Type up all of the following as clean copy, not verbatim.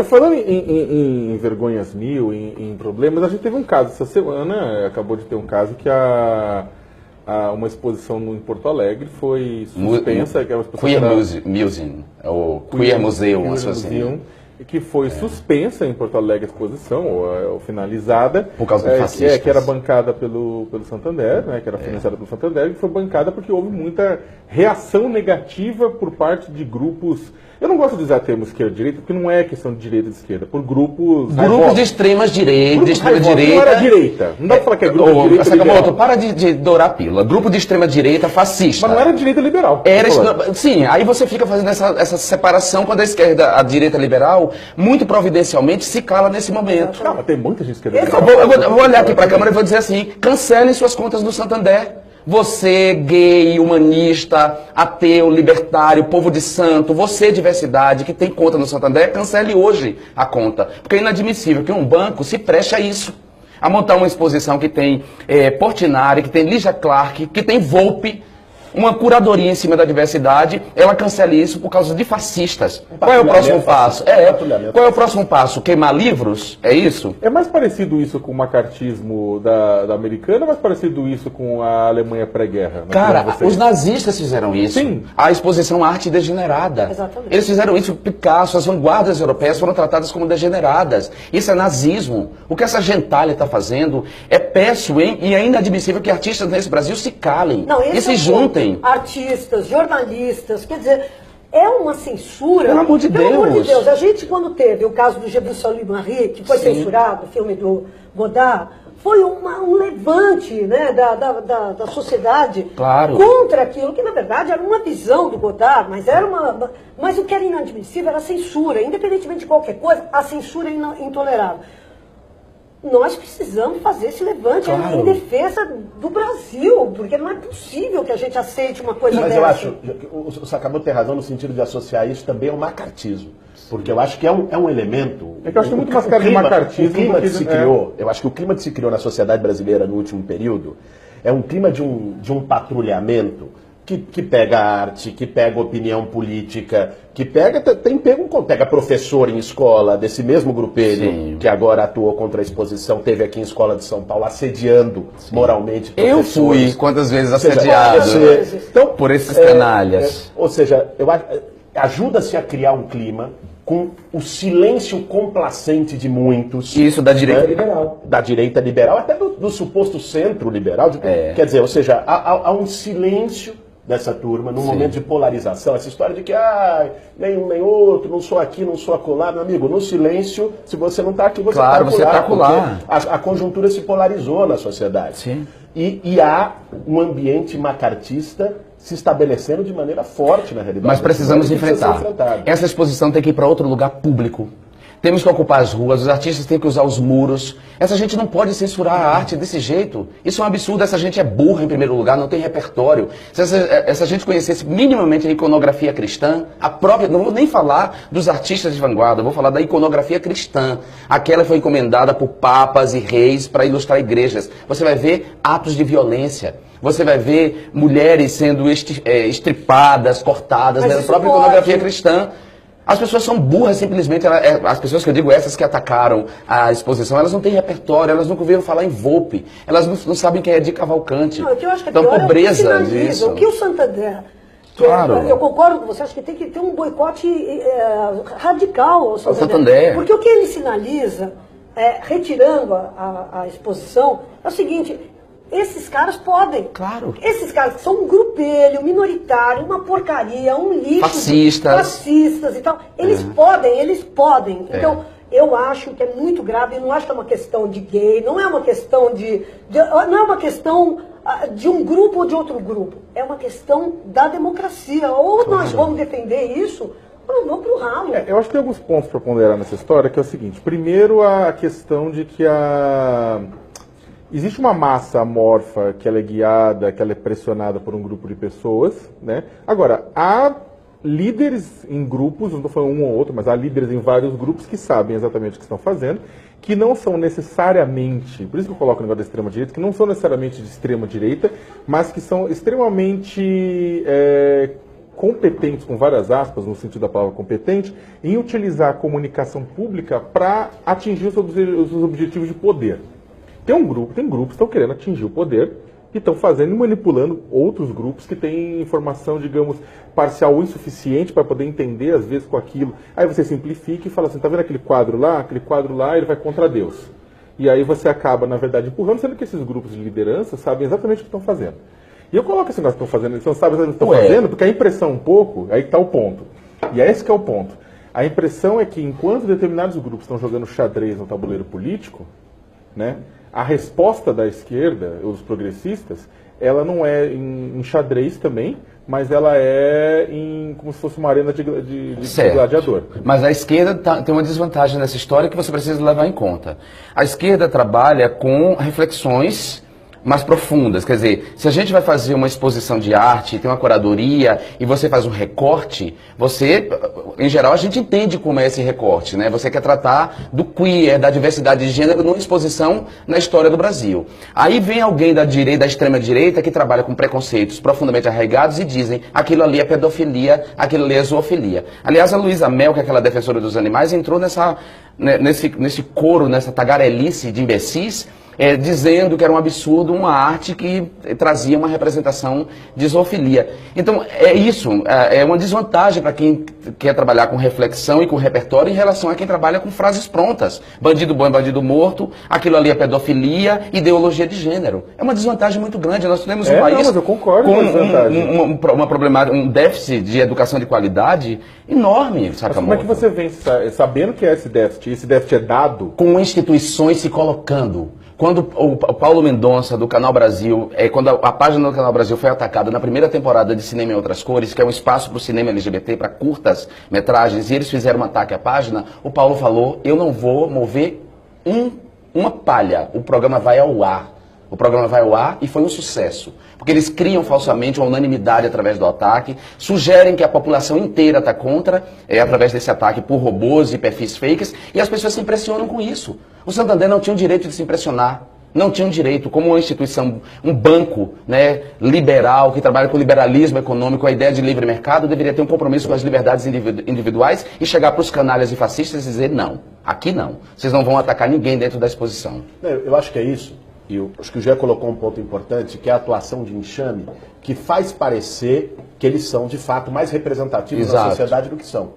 Falando em vergonhas mil, em problemas, a gente teve um caso essa semana, acabou de ter um caso que uma exposição em Porto Alegre foi suspensa, que era uma exposição Museum, o Queer Museum, que foi suspensa em Porto Alegre a exposição, ou finalizada. Por causa de fascistas. Que era bancada pelo Santander, né, que era financiada pelo Santander, e foi bancada porque houve muita reação negativa por parte de grupos. Eu não gosto de usar termo esquerda e direita, porque não é questão de direita e de esquerda, por grupos... Grupos de extrema direita, Não era direita. Não dá pra falar que é grupo de direita liberal. Para de dourar a pílula. Grupo de extrema direita fascista. Mas não era direita liberal. Sim, aí você fica fazendo essa separação quando a direita liberal, muito providencialmente, se cala nesse momento. Não, mas tem muita gente esquerda liberal. Eu vou olhar aqui para a câmera e vou dizer assim, cancelem suas contas do Santander. Você, gay, humanista, ateu, libertário, povo de santo, você, diversidade, que tem conta no Santander, cancele hoje a conta. Porque é inadmissível que um banco se preste a isso. A montar uma exposição que tem Portinari, que tem Lígia Clark, que tem Volpe, uma curadoria em cima da diversidade, ela cancela isso por causa de fascistas. Qual é o próximo passo? Qual é o próximo passo? Queimar livros? É isso? É mais parecido isso com o macartismo da americana, ou mais parecido isso com a Alemanha pré-guerra? Cara, os nazistas fizeram isso. Sim. A exposição Arte Degenerada. Exatamente. Eles fizeram isso. Picasso, as vanguardas europeias foram tratadas como degeneradas. Isso é nazismo. O que essa gentalha está fazendo é péssimo, hein? E é inadmissível que artistas nesse Brasil se calem e se juntem. Artistas, jornalistas, quer dizer, é uma censura. Pelo amor de Deus. Pelo amor de Deus, a gente quando teve o caso do Jean-Paul Marie, que foi censurado, o filme do Godard, foi um levante, né, da sociedade contra aquilo, que na verdade era uma visão do Godard, mas o que era inadmissível era a censura, independentemente de qualquer coisa, a censura é intolerável. Nós precisamos fazer esse levante em defesa do Brasil, porque não é possível que a gente aceite uma coisa dessa. Mas eu acho, o Sakamoto tem razão no sentido de associar isso também ao macartismo. Porque eu acho que é um elemento... É que eu acho que é muito mais caro de macartismo. O clima que se criou, eu acho que o clima que se criou na sociedade brasileira no último período é um clima de um patrulhamento que pega arte, que pega opinião política, que pega professor em escola desse mesmo grupelho que agora atuou contra a exposição, teve aqui em Escola de São Paulo assediando moralmente professores. Eu fui quantas vezes assediado por esses canalhas. Ou seja, ajuda-se a criar um clima com o silêncio complacente de muitos. Isso da direita liberal. Da direita liberal, até do suposto centro liberal. Quer dizer, ou seja, há um silêncio dessa turma, num momento de polarização, essa história de que nem um nem outro, não sou aqui, não sou acolá, meu amigo, no silêncio, se você não está aqui, você está acolá. A conjuntura se polarizou na sociedade. Sim. E há um ambiente macartista se estabelecendo de maneira forte na realidade. Mas precisamos enfrentar. Essa exposição tem que ir para outro lugar público. Temos que ocupar as ruas, os artistas têm que usar os muros. Essa gente não pode censurar a arte desse jeito. Isso é um absurdo, essa gente é burra em primeiro lugar, não tem repertório. Se essa gente conhecesse minimamente a iconografia cristã, não vou nem falar dos artistas de vanguarda, vou falar da iconografia cristã. Aquela foi encomendada por papas e reis para ilustrar igrejas. Você vai ver atos de violência. Você vai ver mulheres sendo estripadas, cortadas, na própria iconografia cristã. As pessoas são burras, simplesmente. As pessoas que eu digo, essas que atacaram a exposição, elas não têm repertório, elas nunca ouviram falar em Volpe, elas não sabem quem é de Cavalcante. Não, o que eu acho que é então, pior pobreza é o que disso. O que o Santander... eu concordo com você, acho que tem que ter um boicote radical ao Santander. Porque o que ele sinaliza, retirando a exposição, é o seguinte... Esses caras podem. Claro. Esses caras que são um grupelho, minoritário, uma porcaria, um lixo. Fascistas e tal. Eles podem. Então, eu acho que é muito grave. Eu não acho que é uma questão de gay, não é uma questão não é uma questão de um grupo ou de outro grupo. É uma questão da democracia. Ou nós vamos defender isso, ou nós vamos pro ralo. Eu acho que tem alguns pontos para ponderar nessa história, que é o seguinte. Primeiro, a questão de que existe uma massa amorfa que ela é guiada, que ela é pressionada por um grupo de pessoas, né? Agora, há líderes em grupos, não estou falando um ou outro, mas há líderes em vários grupos que sabem exatamente o que estão fazendo, que não são necessariamente, por isso que eu coloco o negócio da extrema-direita, que não são necessariamente de extrema-direita, mas que são extremamente competentes, com várias aspas, no sentido da palavra competente, em utilizar a comunicação pública para atingir os seus objetivos de poder. Tem grupos que estão querendo atingir o poder e estão fazendo e manipulando outros grupos que têm informação, digamos, parcial ou insuficiente para poder entender, às vezes, com aquilo. Aí você simplifica e fala assim, tá vendo aquele quadro lá? Aquele quadro lá, ele vai contra Deus. E aí você acaba, na verdade, empurrando, sendo que esses grupos de liderança sabem exatamente o que estão fazendo. E eu coloco esse negócio que estão fazendo, eles não sabem o que estão fazendo, porque a impressão um pouco, aí está o ponto. E é esse que é o ponto. A impressão é que enquanto determinados grupos estão jogando xadrez no tabuleiro político, né, a resposta da esquerda, os progressistas, ela não é em xadrez também, mas ela é como se fosse uma arena de gladiador. Mas a esquerda tem uma desvantagem nessa história que você precisa levar em conta. A esquerda trabalha com reflexões mais profundas, quer dizer, se a gente vai fazer uma exposição de arte, tem uma curadoria e você faz um recorte, você, em geral, a gente entende como é esse recorte, né? Você quer tratar do queer, da diversidade de gênero numa exposição na história do Brasil. Aí vem alguém da direita, da extrema direita, que trabalha com preconceitos profundamente arraigados e dizem, aquilo ali é pedofilia, aquilo ali é zoofilia. Aliás, a Luísa Mel, que é aquela defensora dos animais, entrou nesse coro, nessa tagarelice de imbecis, dizendo que era um absurdo uma arte que trazia uma representação de zoofilia. Então, é isso, é uma desvantagem para quem quer trabalhar com reflexão e com repertório em relação a quem trabalha com frases prontas. Bandido bom é bandido morto, aquilo ali é pedofilia, ideologia de gênero. É uma desvantagem muito grande. Nós temos um país mas eu concordo com um déficit de educação de qualidade enorme, Sakamoto. Mas como é que você vem sabendo que é esse déficit é dado? Com instituições se colocando. Quando o Paulo Mendonça, do Canal Brasil, quando a página do Canal Brasil foi atacada na primeira temporada de Cinema em Outras Cores, que é um espaço para o cinema LGBT, para curtas metragens, e eles fizeram um ataque à página, o Paulo falou, eu não vou mover uma palha, o programa vai ao ar. O programa vai ao ar e foi um sucesso. Porque eles criam falsamente uma unanimidade através do ataque, sugerem que a população inteira está contra, através desse ataque por robôs e perfis fakes, e as pessoas se impressionam com isso. O Santander não tinha o direito de se impressionar. Não tinha o direito, como uma instituição, um banco, né, liberal, que trabalha com liberalismo econômico, a ideia de livre mercado, deveria ter um compromisso com as liberdades individuais e chegar para os canalhas e fascistas e dizer não, aqui não. Vocês não vão atacar ninguém dentro da exposição. Eu acho que é isso. E acho que o Gé colocou um ponto importante, que é a atuação de enxame, que faz parecer que eles são, de fato, mais representativos da sociedade do que são.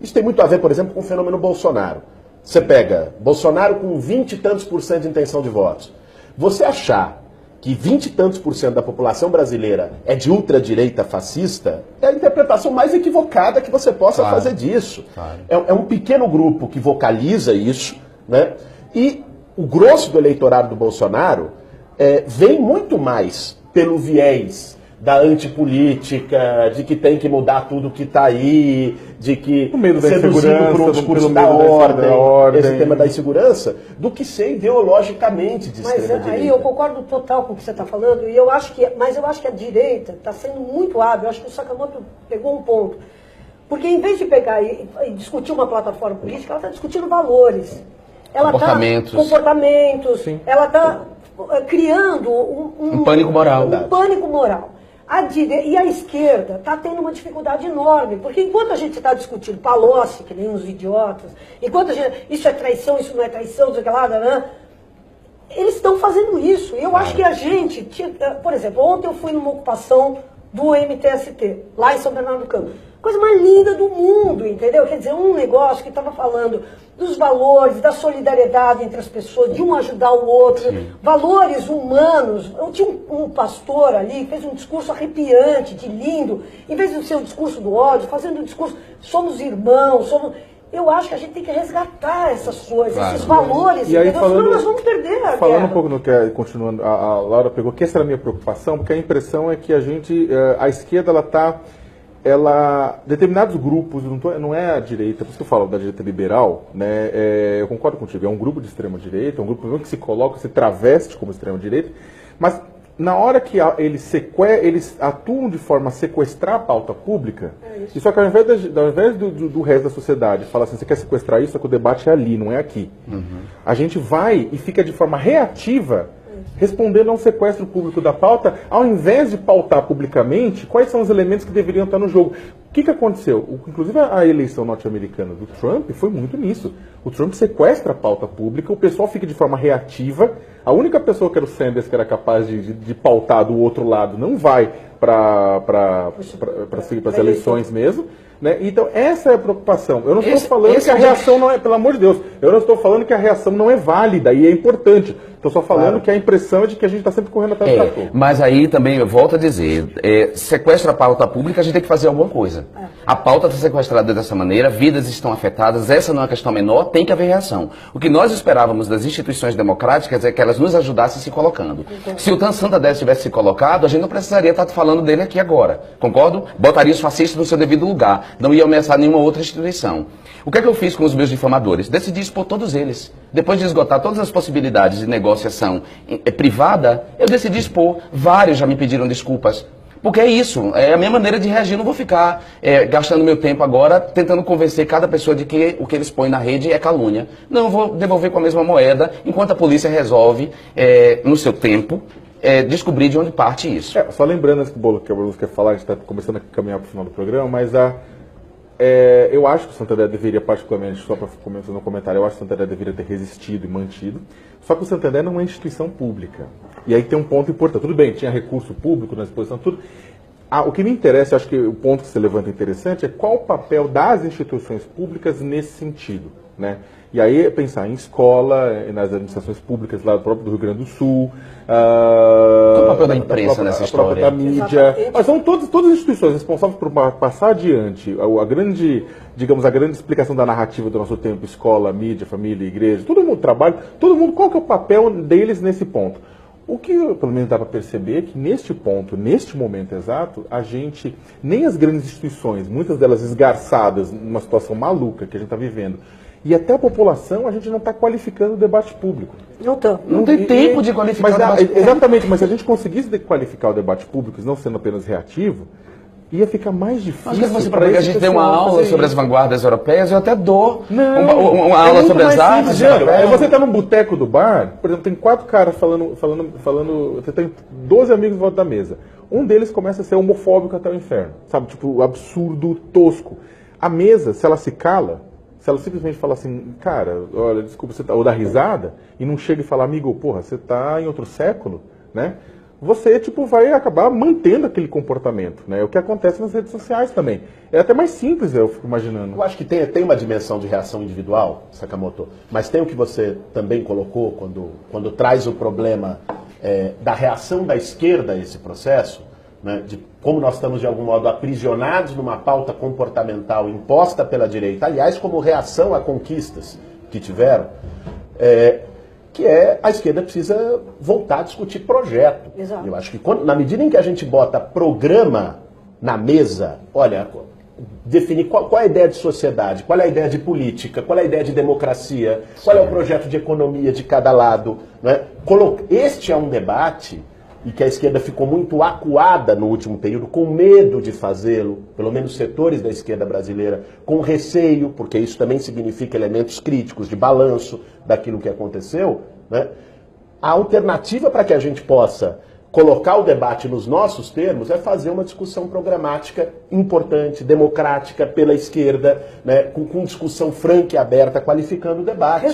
Isso tem muito a ver, por exemplo, com o fenômeno Bolsonaro. Você pega Bolsonaro com 20 e tantos % de intenção de votos. Você achar que 20 e tantos % da população brasileira é de ultradireita fascista, é a interpretação mais equivocada que você possa fazer disso. É um pequeno grupo que vocaliza isso, né? E o grosso do eleitorado do Bolsonaro vem muito mais pelo viés da antipolítica, de que tem que mudar tudo que está aí, de que seduzido por um discurso da ordem, esse tema da insegurança, do que ser ideologicamente de extrema direita. Aí eu concordo total com o que você está falando, mas eu acho que a direita está sendo muito hábil. Eu acho que o Sakamoto pegou um ponto. Porque em vez de pegar e discutir uma plataforma política, ela está discutindo valores. Comportamentos. Sim. Ela está criando um pânico moral. Um pânico moral. E a esquerda está tendo uma dificuldade enorme, porque enquanto a gente está discutindo Palocci, que nem uns idiotas, enquanto isso é traição, isso não é traição, não sei o que lá, eles estão fazendo isso. E eu acho que a gente, por exemplo, ontem eu fui numa ocupação do MTST, lá em São Bernardo do Campo. Coisa mais linda do mundo, entendeu? Quer dizer, um negócio que estava falando dos valores, da solidariedade entre as pessoas, de um ajudar o outro, valores humanos. Eu tinha um pastor ali que fez um discurso arrepiante, de lindo, em vez de ser um discurso do ódio, fazendo um discurso, somos irmãos, Eu acho que a gente tem que resgatar essas coisas, esses valores, e aí, senão nós vamos perder a Falando guerra. um pouco no que, continuando, a Laura pegou, que essa era a minha preocupação, porque a impressão é que a esquerda, determinados grupos, não é a direita, por isso que eu falo da direita liberal, né, eu concordo contigo, é um grupo de extrema direita, é um grupo que se coloca, se traveste como extrema direita, mas na hora que eles atuam de forma a sequestrar a pauta pública, e só que ao invés do resto da sociedade falar assim, você quer sequestrar isso, só que o debate é ali, não é aqui. A gente vai e fica de forma reativa respondendo a um sequestro público da pauta, ao invés de pautar publicamente quais são os elementos que deveriam estar no jogo. O que aconteceu? Inclusive a eleição norte-americana do Trump foi muito nisso. O Trump sequestra a pauta pública, o pessoal fica de forma reativa, a única pessoa que era o Sanders que era capaz de pautar do outro lado não vai para as eleições mesmo. Né? Então, essa é a preocupação. Eu não estou falando que a reação não é, pelo amor de Deus, eu não estou falando que a reação não é válida e é importante. Estou só falando que a impressão é de que a gente está sempre correndo atrás do trator. Mas aí também, eu volto a dizer, sequestra a pauta pública, a gente tem que fazer alguma coisa. A pauta está sequestrada dessa maneira, vidas estão afetadas, essa não é uma questão menor, tem que haver reação. O que nós esperávamos das instituições democráticas é que elas nos ajudassem se colocando. Se o Santander tivesse se colocado, a gente não precisaria estar falando dele aqui agora. Concordo? Botaria os fascistas no seu devido lugar. Não ia ameaçar nenhuma outra instituição. O que é que eu fiz com os meus difamadores? Decidi expor todos eles. Depois de esgotar todas as possibilidades de negociação privada, eu decidi expor. Vários já me pediram desculpas. Porque é isso, é a minha maneira de reagir. Eu não vou ficar gastando meu tempo agora tentando convencer cada pessoa de que o que eles põem na rede é calúnia. Não, eu vou devolver com a mesma moeda, enquanto a polícia resolve, no seu tempo, descobrir de onde parte isso. Só lembrando que o Bruno quer falar, a gente está começando a caminhar para o final do programa, mas eu acho que o Santander deveria, particularmente, só para começar no comentário, eu acho que o Santander deveria ter resistido e mantido, só que o Santander não é instituição pública. E aí tem um ponto importante. Tudo bem, tinha recurso público na exposição, tudo. O que me interessa, acho que o ponto que você levanta interessante, é qual o papel das instituições públicas nesse sentido, né? E aí pensar em escola, nas administrações públicas lá do próprio do Rio Grande do Sul. Qual o papel da imprensa nessa história? Da mídia. Mas são todas as instituições responsáveis por passar adiante a grande explicação da narrativa do nosso tempo, escola, mídia, família, igreja, todo mundo trabalha, todo mundo, qual que é o papel deles nesse ponto? O que pelo menos dá para perceber é que neste ponto, neste momento exato, nem as grandes instituições, muitas delas esgarçadas numa situação maluca que a gente está vivendo, e até a população, a gente não está qualificando o debate público. Não tem tempo de qualificar o debate público. Exatamente, mas se a gente conseguisse qualificar o debate público, não sendo apenas reativo, ia ficar mais difícil. Acho que você a gente tem uma aula sobre as vanguardas europeias, eu até dou uma aula sobre as artes. Você está num boteco do bar, por exemplo, tem 4 caras falando, você tem 12 amigos em volta da mesa. Um deles começa a ser homofóbico até o inferno, sabe? Tipo, absurdo, tosco. A mesa, se ela se cala, se ela simplesmente fala assim, cara, olha, desculpa, você tá, ou dá risada, e não chega e fala, amigo, porra, você está em outro século, né? Você, vai acabar mantendo aquele comportamento, né? É o que acontece nas redes sociais também. É até mais simples, eu fico imaginando. Eu acho que tem uma dimensão de reação individual, Sakamoto, mas tem o que você também colocou quando traz o problema da reação da esquerda a esse processo, né? De como nós estamos, de algum modo, aprisionados numa pauta comportamental imposta pela direita, aliás, como reação a conquistas que tiveram, que a esquerda precisa voltar a discutir projeto. Exato. Eu acho que na medida em que a gente bota programa na mesa, olha, definir qual é a ideia de sociedade, qual é a ideia de política, qual é a ideia de democracia, qual é o projeto de economia de cada lado, né? Este é um debate e que a esquerda ficou muito acuada no último período, com medo de fazê-lo, pelo menos setores da esquerda brasileira, com receio, porque isso também significa elementos críticos de balanço daquilo que aconteceu, né? A alternativa para que a gente possa colocar o debate nos nossos termos é fazer uma discussão programática importante, democrática, pela esquerda, né? Com discussão franca e aberta, qualificando o debate.